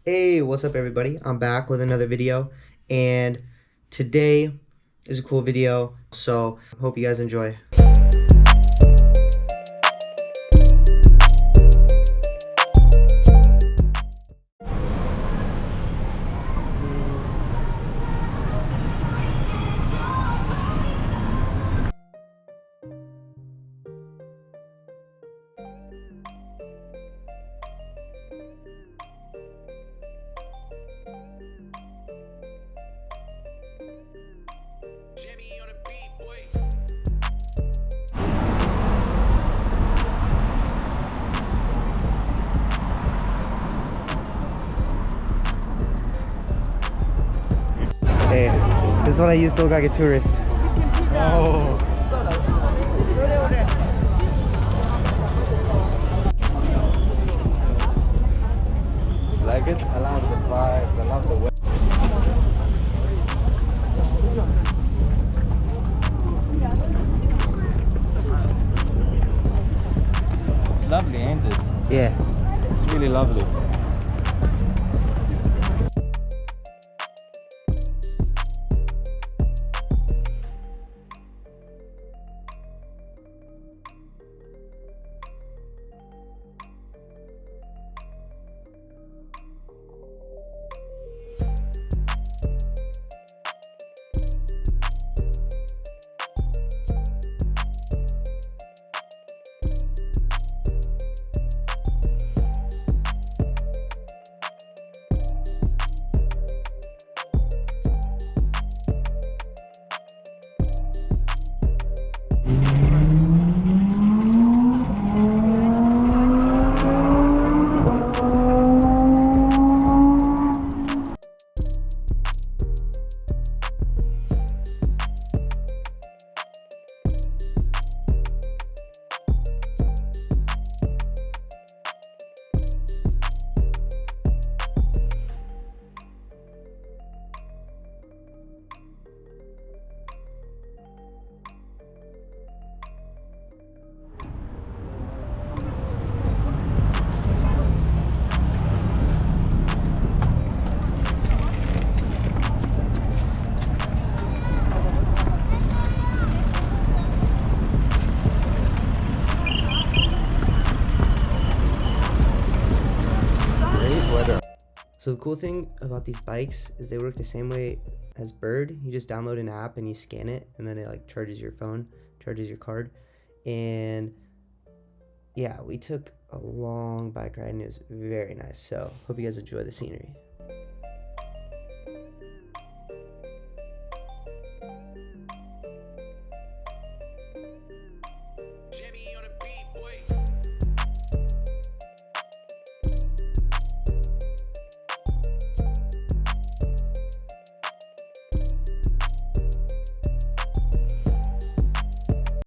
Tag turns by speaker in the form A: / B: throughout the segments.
A: Hey, what's up everybody? I'm back with another video, and today is a cool video, so hope you guys enjoy.
B: Jimmy on the beat, boy.
A: Hey, this is what I used to look like a tourist.
C: Oh. Like it? I love the vibe, I love the way. It's lovely, ain't it?
A: Yeah.
C: It's really lovely. Great weather.
A: So the cool thing about these bikes is they work the same way as Bird. You just download an app and you scan it, and then it like charges your phone, charges your card. And yeah, we took a long bike ride and it was very nice. So hope you guys enjoy the scenery.
B: Jimmy on the beat, boy.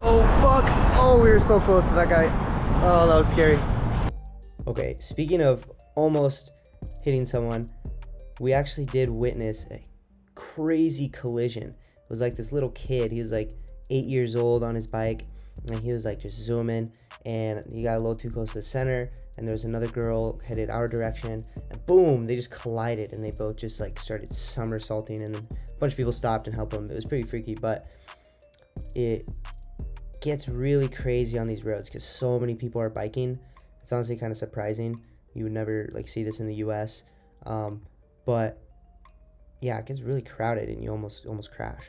A: Oh fuck! Oh, we were so close to that guy. Oh, that was scary. Okay, speaking of almost hitting someone, we actually did witness a crazy collision. It was like this little kid, he was like 8 years old on his bike, and he was like just zooming, and he got a little too close to the center, and there was another girl headed our direction, and boom, they just collided, and they both just like started somersaulting, and then a bunch of people stopped and helped them. It was pretty freaky, but it gets really crazy on these roads because so many people are biking. It's honestly kind of surprising. You would never like see this in the US, but yeah, it gets really crowded and you almost crash.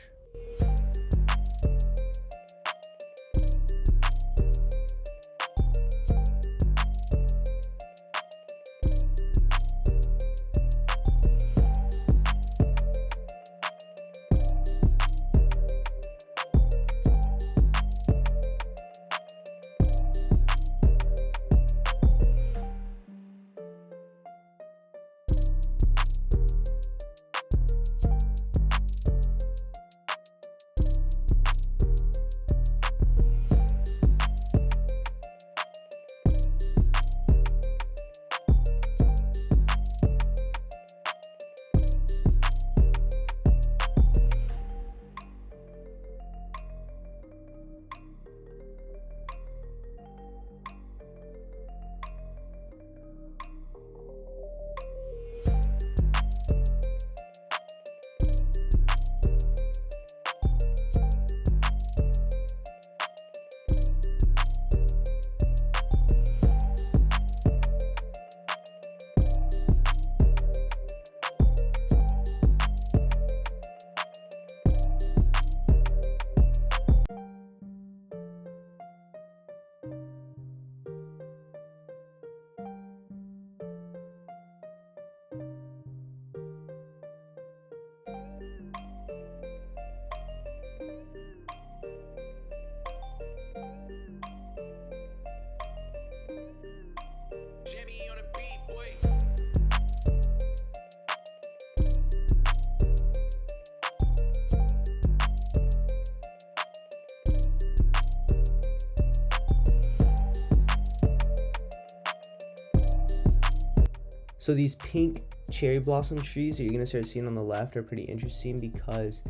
A: So these pink cherry blossom trees that you're gonna start seeing on the left are pretty interesting because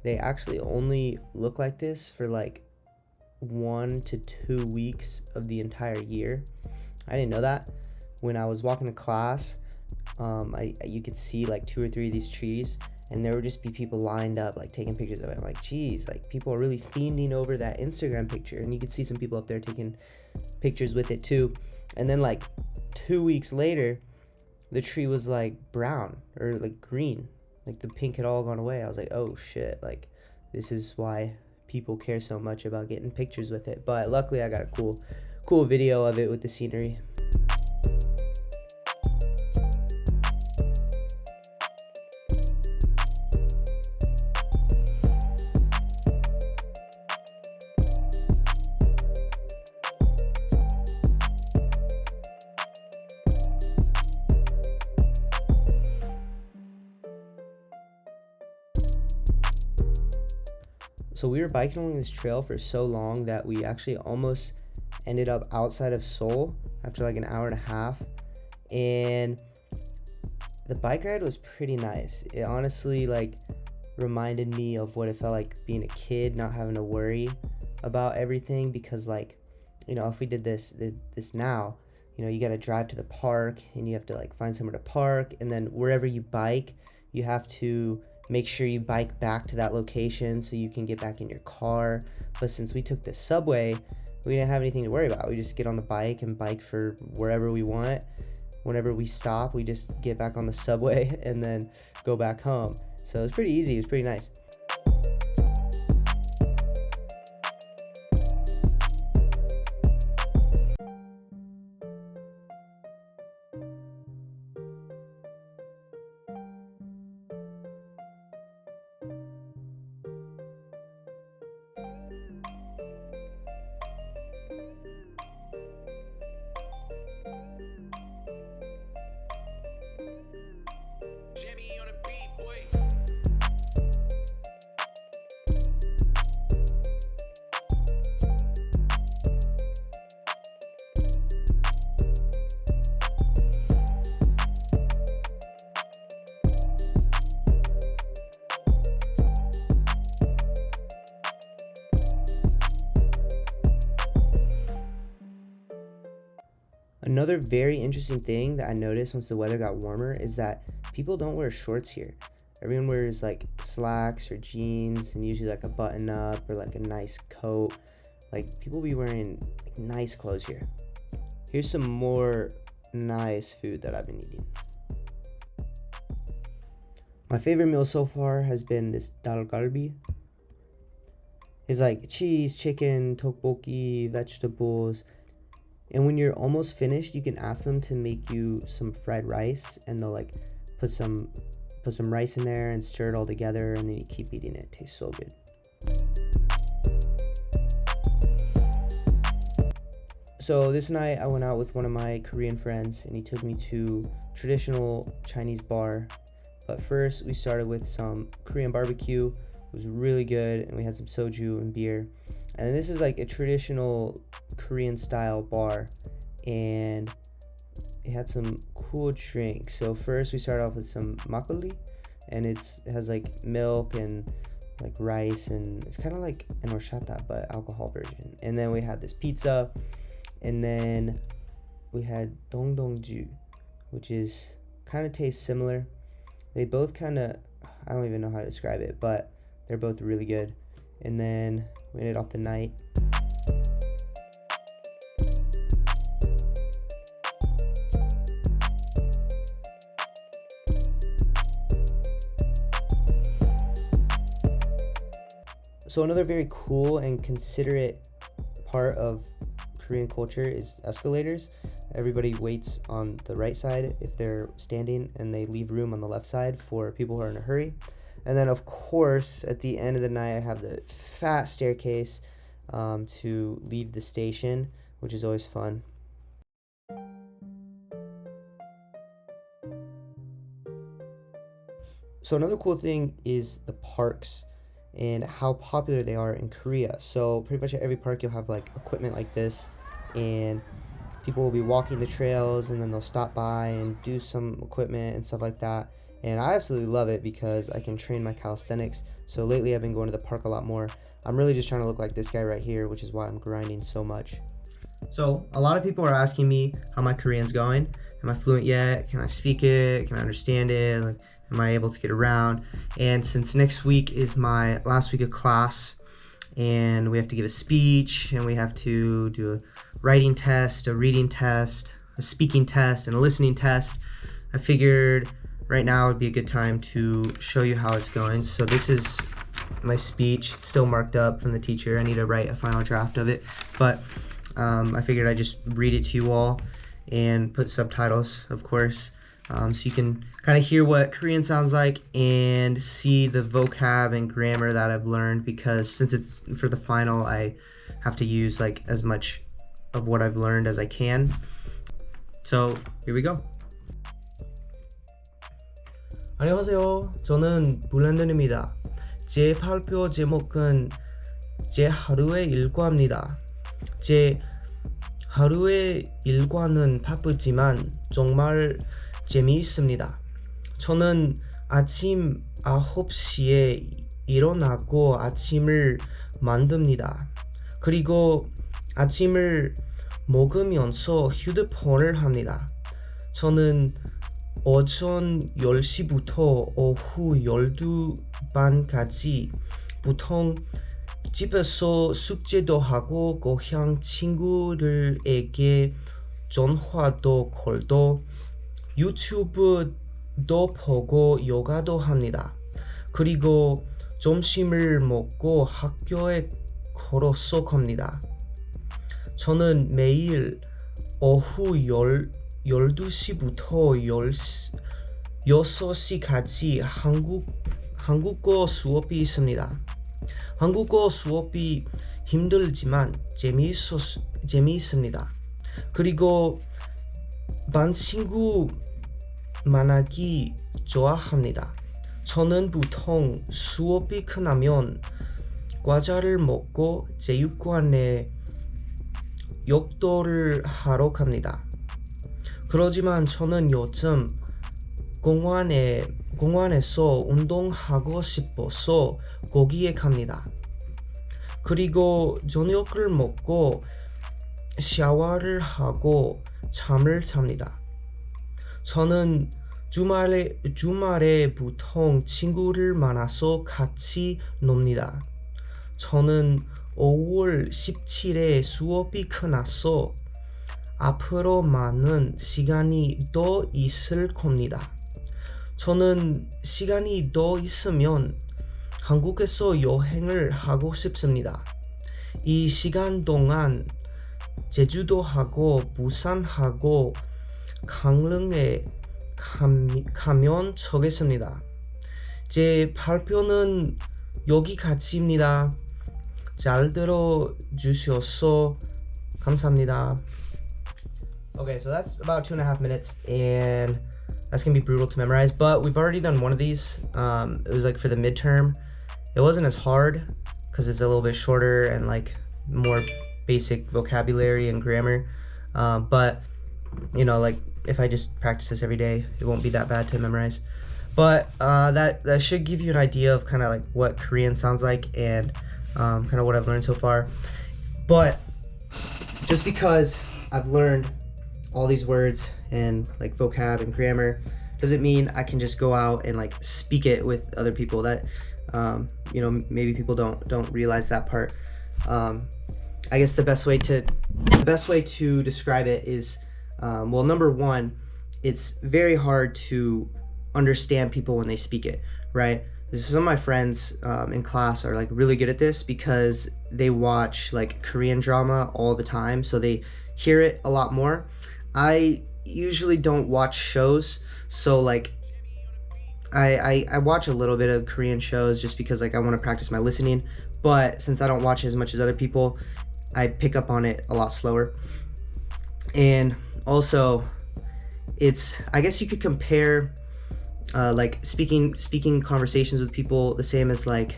A: they actually only look like this for like 1 to 2 weeks of the entire year. I didn't know that. When I was walking to class, you could see like 2 or 3 of these trees, and there would just be people lined up like taking pictures of it. I'm like, geez, like people are really fiending over that Instagram picture. And you could see some people up there taking pictures with it too. And then like 2 weeks later, the tree was like brown or like green, like the pink had all gone away. I was like, oh shit, like this is why people care so much about getting pictures with it. But luckily I got a cool video of it with the scenery. So we were biking along this trail for so long that we actually almost ended up outside of Seoul after like an hour and a half. And the bike ride was pretty nice. It honestly like reminded me of what it felt like being a kid, not having to worry about everything, because like, you know, if we did this now, you know, you got to drive to the park and you have to like find somewhere to park, and then wherever you bike, you have to make sure you bike back to that location so you can get back in your car. But since we took the subway, we didn't have anything to worry about. We just get on the bike and bike for wherever we want. Whenever we stop, we just get back on the subway and then go back home. So it was pretty easy. It was pretty nice.
B: Jimmy on the beat, boy.
A: Another very interesting thing that I noticed once the weather got warmer is that people don't wear shorts here. Everyone wears like slacks or jeans, and usually like a button up or like a nice coat. Like people be wearing like nice clothes here. Here's some more nice food that I've been eating. My favorite meal so far has been this dal galbi. It's like cheese, chicken, tteokbokki, vegetables. And when you're almost finished, you can ask them to make you some fried rice, and they'll like put some rice in there and stir it all together, and then you keep eating it. It tastes so good. So this night I went out with one of my Korean friends, and he took me to traditional Chinese bar. But first we started with some Korean barbecue. It was really good, and we had some soju and beer. And this is like a traditional Korean style bar, and it had some cool drinks. So first we started off with some makgeolli, and it has like milk and like rice, and it's kind of like an horchata but alcohol version. And then we had this pizza, and then we had dongdongju, which is kind of tastes similar. They both kind of, I don't even know how to describe it, but they're both really good. And then we ended off the night. So another very cool and considerate part of Korean culture is escalators. Everybody waits on the right side if they're standing, and they leave room on the left side for people who are in a hurry. And then of course at the end of the night I have the fat staircase to leave the station, which is always fun. So another cool thing is the parks and how popular they are in Korea. So pretty much at every park you'll have like equipment like this, and people will be walking the trails and then they'll stop by and do some equipment and stuff like that. And I absolutely love it because I can train my calisthenics. So lately I've been going to the park a lot more. I'm really just trying to look like this guy right here, which is why I'm grinding so much. So a lot of people are asking me how my Korean's going. Am I fluent yet? Can I speak it? Can I understand it? Like, am I able to get around? And since next week is my last week of class and we have to give a speech and we have to do a writing test, a reading test, a speaking test, and a listening test, I figured right now would be a good time to show you how it's going. So this is my speech. It's still marked up from the teacher. I need to write a final draft of it, but I figured I'd just read it to you all and put subtitles, of course, so you can kind of hear what Korean sounds like and see the vocab and grammar that I've learned, because since it's for the final, I have to use like as much of what I've learned as I can. So here we go. 안녕하세요. 저는 블렌든입니다. 제 발표 제목은 제 하루의 일과입니다. 제 하루의 일과는 바쁘지만 정말 재미있습니다. 저는 아침 9시에 일어나고 아침을 만듭니다. 그리고 아침을 먹으면서 휴대폰을 합니다. 저는 오전 10시부터 오후 12반까지 보통 집에서 숙제도 하고 고향 친구들에게 전화도 걸고 유튜브도 보고 요가도 합니다. 그리고 점심을 먹고 학교에 걸어서 갑니다. 저는 매일 오후 12시부터 6시까지 한국어 수업이 있습니다. 한국어 수업이 힘들지만 재미있습니다. 그리고 반 친구 만나기 좋아합니다. 저는 보통 수업이 끝나면 과자를 먹고 체육관에 욕도를 하러 갑니다. 그러지만 저는 요즘 공원에서 운동하고 싶어서 거기에 갑니다. 그리고 저녁을 먹고 샤워를 하고 잠을 잡니다. 저는 주말에 보통 친구를 만나서 같이 놉니다. 저는 5월 17일에 수업이 끝나서 앞으로 많은 시간이 더 있을 겁니다. 저는 시간이 더 있으면 한국에서 여행을 하고 싶습니다. 이 시간 동안 제주도하고 부산하고 강릉에 가면 좋겠습니다. 제 발표는 여기까지입니다. 잘 들어주셔서 감사합니다. Okay, so that's about 2.5 minutes, and that's gonna be brutal to memorize, but we've already done one of these. It was like for the midterm. It wasn't as hard because it's a little bit shorter and like more basic vocabulary and grammar, but you know, like if I just practice this every day, it won't be that bad to memorize. But that should give you an idea of kind of like what Korean sounds like and kind of what I've learned so far. But just because I've learned all these words and like vocab and grammar doesn't mean I can just go out and like speak it with other people. That you know, maybe people don't realize that part. I guess the best way to describe it is, well, number one, it's very hard to understand people when they speak it, right? Some of my friends in class are like really good at this because they watch like Korean drama all the time, so they hear it a lot more. I usually don't watch shows, so like I watch a little bit of Korean shows just because like I want to practice my listening, but since I don't watch as much as other people, I pick up on it a lot slower. And also, it's, I guess you could compare like speaking conversations with people the same as like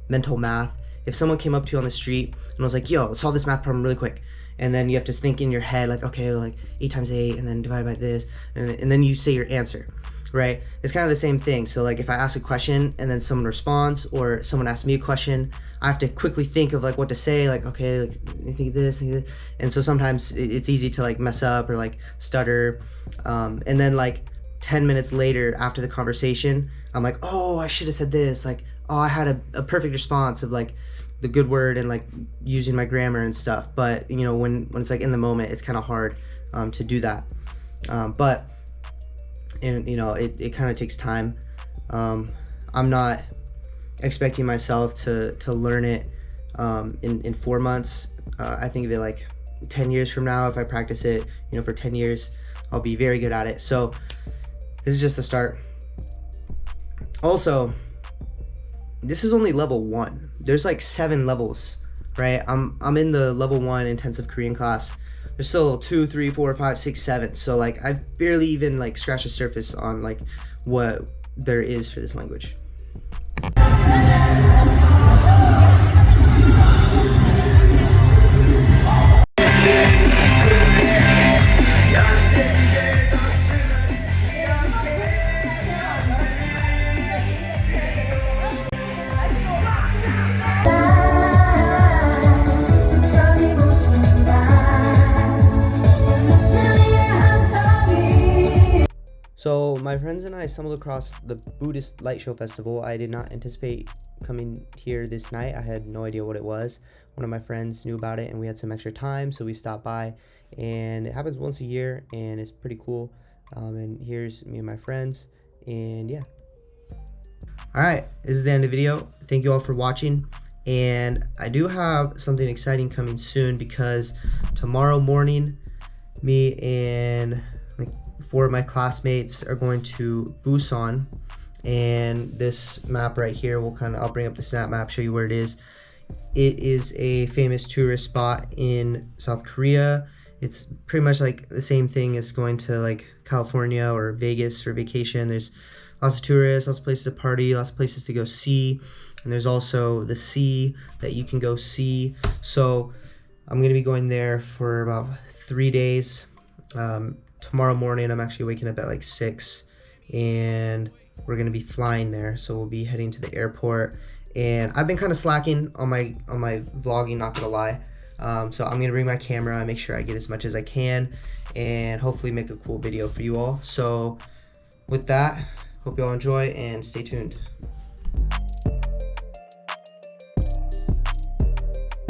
A: mental math. If someone came up to you on the street and was like, yo, solve this math problem really quick, and then you have to think in your head like, okay, like 8 times 8 and then divide by this, and then you say your answer, right? It's kind of the same thing. So like if I ask a question and then someone responds, or someone asks me a question, I have to quickly think of like what to say, like, okay, like think of this, and so sometimes it's easy to like mess up or like stutter, and then like 10 minutes later after the conversation, I'm like, oh, I should have said this, like, oh, I had a perfect response of like the good word and like using my grammar and stuff. But you know, when it's like in the moment, it's kind of hard to do that. But and you know, it kind of takes time. I'm not expecting myself to learn it in 4 months. I think of it like 10 years from now, if I practice it, you know, for 10 years, I'll be very good at it. So this is just the start. Also, this is only level 1. There's like 7 levels, right? I'm in the level 1 intensive Korean class. There's still 2, 3, 4, 5, 6, 7. So like I've barely even like scratched the surface on like what there is for this language. So my friends and I stumbled across the Buddhist Light Show Festival. I did not anticipate coming here this night. I had no idea what it was. One of my friends knew about it and we had some extra time, so we stopped by, and it happens once a year and it's pretty cool. And here's me and my friends, and yeah. Alright, this is the end of the video. Thank you all for watching, and I do have something exciting coming soon, because tomorrow morning me and like 4 of my classmates are going to Busan, and this map right here will I'll bring up the snap map, show you where it is. It is a famous tourist spot in South Korea. It's pretty much like the same thing as going to like California or Vegas for vacation. There's lots of tourists, lots of places to party, lots of places to go see, and there's also the sea that you can go see. So I'm gonna be going there for about 3 days. Tomorrow morning I'm actually waking up at like 6, and we're gonna be flying there, so we'll be heading to the airport. And I've been kind of slacking on my vlogging, not gonna lie. So I'm gonna bring my camera and make sure I get as much as I can, and hopefully make a cool video for you all. So with that, hope you all enjoy and stay tuned.